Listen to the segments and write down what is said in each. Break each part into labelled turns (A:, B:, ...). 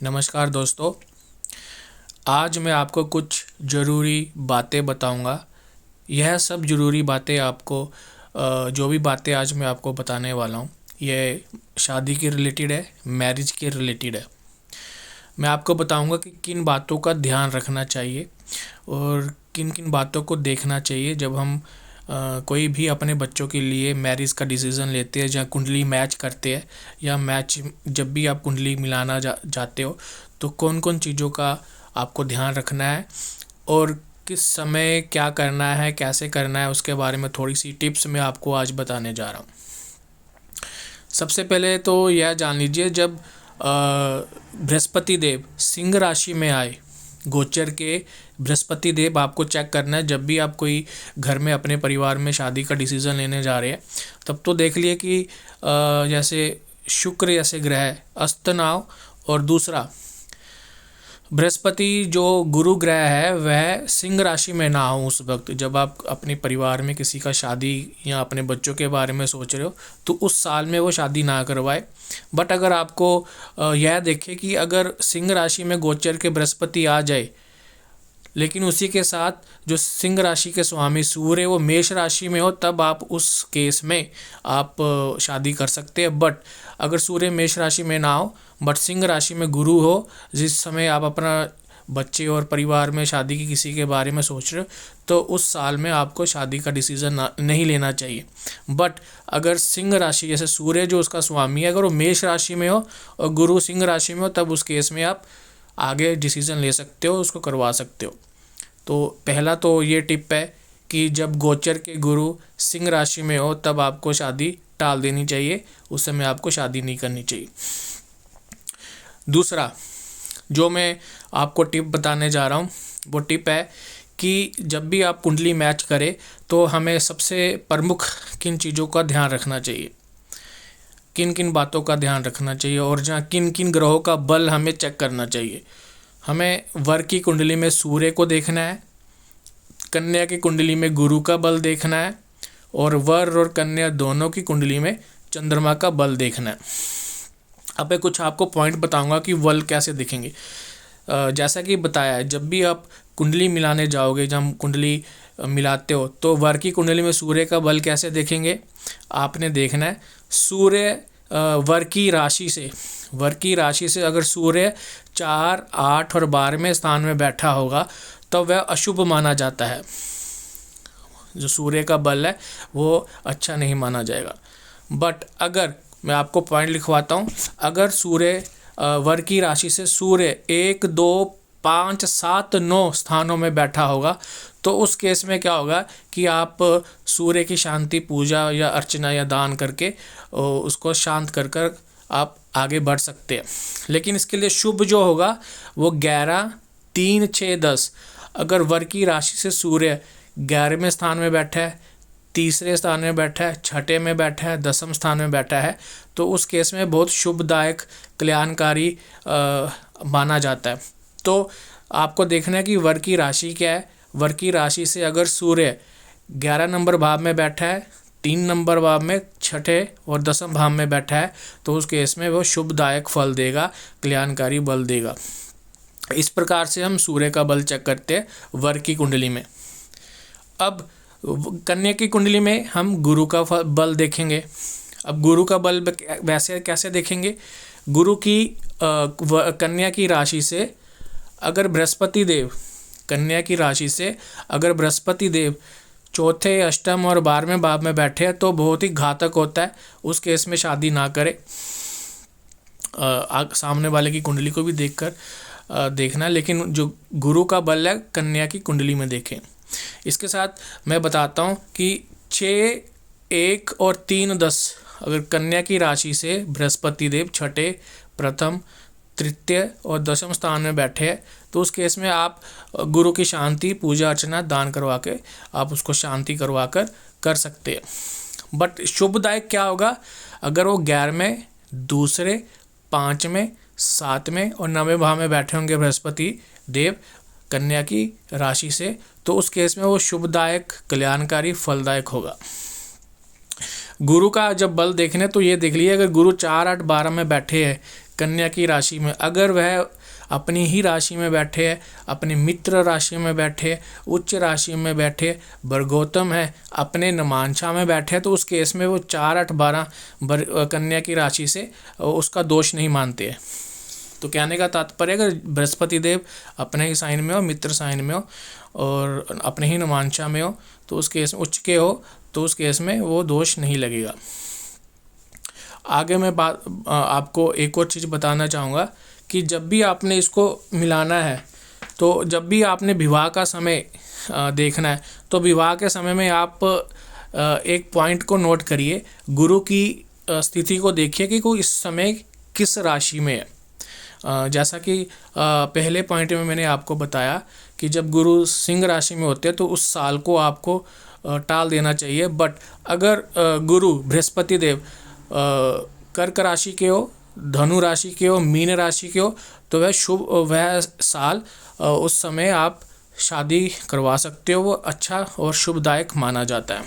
A: नमस्कार दोस्तों। आज मैं आपको कुछ ज़रूरी बातें बताऊंगा। यह सब ज़रूरी बातें आपको जो भी बातें आज मैं आपको बताने वाला हूँ, ये शादी के रिलेटेड है, मैरिज के रिलेटेड है। मैं आपको बताऊंगा कि किन बातों का ध्यान रखना चाहिए और किन किन बातों को देखना चाहिए जब हम कोई भी अपने बच्चों के लिए मैरिज का डिसीज़न लेते हैं, जहाँ कुंडली मैच करते हैं या मैच जब भी आप कुंडली मिलाना जाते हो तो कौन कौन चीज़ों का आपको ध्यान रखना है और किस समय क्या करना है, कैसे करना है, उसके बारे में थोड़ी सी टिप्स मैं आपको आज बताने जा रहा हूँ। सबसे पहले तो यह जान लीजिए, जब बृहस्पति देव सिंह राशि में आए, गोचर के बृहस्पति देव आपको चेक करना है जब भी आप कोई घर में अपने परिवार में शादी का डिसीज़न लेने जा रहे हैं। तब तो देख लिए कि जैसे शुक्र जैसे ग्रह अस्त ना हो, और दूसरा बृहस्पति जो गुरु ग्रह है वह सिंह राशि में ना हो उस वक्त जब आप अपने परिवार में किसी का शादी या अपने बच्चों के बारे में सोच रहे हो, तो उस साल में वो शादी ना करवाए। बट अगर आपको यह देखे कि अगर सिंह राशि में गोचर के बृहस्पति आ जाए, लेकिन उसी के साथ जो सिंह राशि के स्वामी सूर्य वो मेष राशि में हो, तब आप उस केस में आप शादी कर सकते हैं। बट अगर सूर्य मेष राशि में ना हो बट सिंह राशि में गुरु हो, जिस समय आप अपना बच्चे और परिवार में शादी की किसी के बारे में सोच रहे हो, तो उस साल में आपको शादी का डिसीज़न नहीं लेना चाहिए। बट अगर सिंह राशि जैसे सूर्य जो उसका स्वामी है, अगर वो मेष राशि में हो और गुरु सिंह राशि में हो, तब उस केस में आप आगे डिसीज़न ले सकते हो, उसको करवा सकते हो। तो पहला तो ये टिप है कि जब गोचर के गुरु सिंह राशि में हो तब आपको शादी टाल देनी चाहिए, उस समय आपको शादी नहीं करनी चाहिए। दूसरा जो मैं आपको टिप बताने जा रहा हूँ वो टिप है कि जब भी आप कुंडली मैच करें तो हमें सबसे प्रमुख किन चीज़ों का ध्यान रखना चाहिए, किन किन बातों का ध्यान रखना चाहिए और जहाँ किन किन ग्रहों का बल हमें चेक करना चाहिए। हमें वर की कुंडली में सूर्य को देखना है, कन्या की कुंडली में गुरु का बल देखना है और वर और कन्या दोनों की कुंडली में चंद्रमा का बल देखना है। अब मैं कुछ आपको पॉइंट बताऊंगा कि बल कैसे दिखेंगे। जैसा कि बताया है, जब भी आप कुंडली मिलाने जाओगे, जब हम कुंडली मिलाते हो तो वर की कुंडली में सूर्य का बल कैसे देखेंगे, आपने देखना है सूर्य वर की राशि से अगर सूर्य 4, 8 और 12वें स्थान में बैठा होगा तो वह अशुभ माना जाता है। जो सूर्य का बल है वो अच्छा नहीं माना जाएगा। बट अगर मैं आपको पॉइंट लिखवाता हूँ, अगर सूर्य वर की राशि से सूर्य 1, 2, 5, 7, 9 स्थानों में बैठा होगा तो उस केस में क्या होगा कि आप सूर्य की शांति पूजा या अर्चना या दान करके उसको शांत कर कर आप आगे बढ़ सकते हैं। लेकिन इसके लिए शुभ जो होगा वो 11, 3, 6, 10। अगर वर की राशि से सूर्य 11वें स्थान में बैठा है, तीसरे स्थान में बैठा है, छठे में बैठा है, 10वें स्थान में बैठा है, तो उस केस में बहुत शुभदायक कल्याणकारी माना जाता है। तो आपको देखना है कि वर की राशि क्या है। वर की राशि से अगर सूर्य 11 नंबर भाव में बैठा है, 3 नंबर भाव में, छठे और 10वें भाव में बैठा है, तो उस केस में वो शुभदायक फल देगा, कल्याणकारी बल देगा। इस प्रकार से हम सूर्य का बल चेक करते हैं वर की कुंडली में। अब कन्या की कुंडली में हम गुरु का बल देखेंगे। अब गुरु का बल वैसे कैसे देखेंगे, गुरु की कन्या की राशि से अगर बृहस्पति देव कन्या की राशि से अगर बृहस्पति देव चौथे, अष्टम और 12वें भाव में बैठे हैं तो बहुत ही घातक होता है। उस केस में शादी ना करें। सामने वाले की कुंडली को भी देखकर देखना, लेकिन जो गुरु का बल है कन्या की कुंडली में देखें। इसके साथ मैं बताता हूँ कि 6, 1 और 3, 10 अगर कन्या की राशि से बृहस्पति देव छठे, प्रथम, तृतीय और 10वें स्थान में बैठे हैं तो उस केस में आप गुरु की शांति पूजा अर्चना दान करवा के आप उसको शांति करवा कर सकते हैं। बट शुभदायक क्या होगा, अगर वो 11वें, दूसरे, 5वें, 7वें और 9वें भाव में बैठे होंगे बृहस्पति देव कन्या की राशि से, तो उस केस में वो शुभदायक कल्याणकारी फलदायक होगा। गुरु का जब बल देखने तो ये देख लीजिए, अगर गुरु 4, 8, 12 में बैठे हैं कन्या की राशि में, अगर वह अपनी ही राशि में बैठे है, अपने मित्र राशि में बैठे, उच्च राशि में बैठे, वर्गोत्तम है, अपने नमांशा में बैठे, तो उस केस में वो 4, 8, 12 कन्या की राशि से उसका दोष नहीं मानते हैं। तो कहने का तात्पर्य, अगर बृहस्पति देव अपने ही साइन में हो, मित्र साइन में हो और अपने ही नमांशा में हो, तो उस केस में उच्च के हो, तो उस केस में वो दोष नहीं लगेगा। आगे मैं आपको एक और चीज़ बताना चाहूँगा कि जब भी आपने इसको मिलाना है, तो जब भी आपने विवाह का समय देखना है, तो विवाह के समय में आप एक पॉइंट को नोट करिए, गुरु की स्थिति को देखिए कि कोई इस समय किस राशि में है। जैसा कि पहले पॉइंट में मैंने आपको बताया कि जब गुरु सिंह राशि में होते हैं तो उस साल को आपको टाल देना चाहिए। बट अगर गुरु बृहस्पति देव कर्क राशि के हो, धनु राशि के हो, मीन राशि के हो, तो वह साल उस समय आप शादी करवा सकते हो, वो अच्छा और शुभदायक माना जाता है।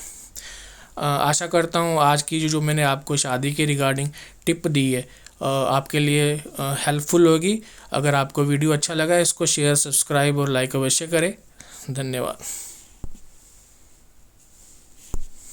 A: आशा करता हूँ आज की जो मैंने आपको शादी के रिगार्डिंग टिप दी है आपके लिए हेल्पफुल होगी। अगर आपको वीडियो अच्छा लगा, इसको शेयर, सब्सक्राइब और लाइक अवश्य करें। धन्यवाद।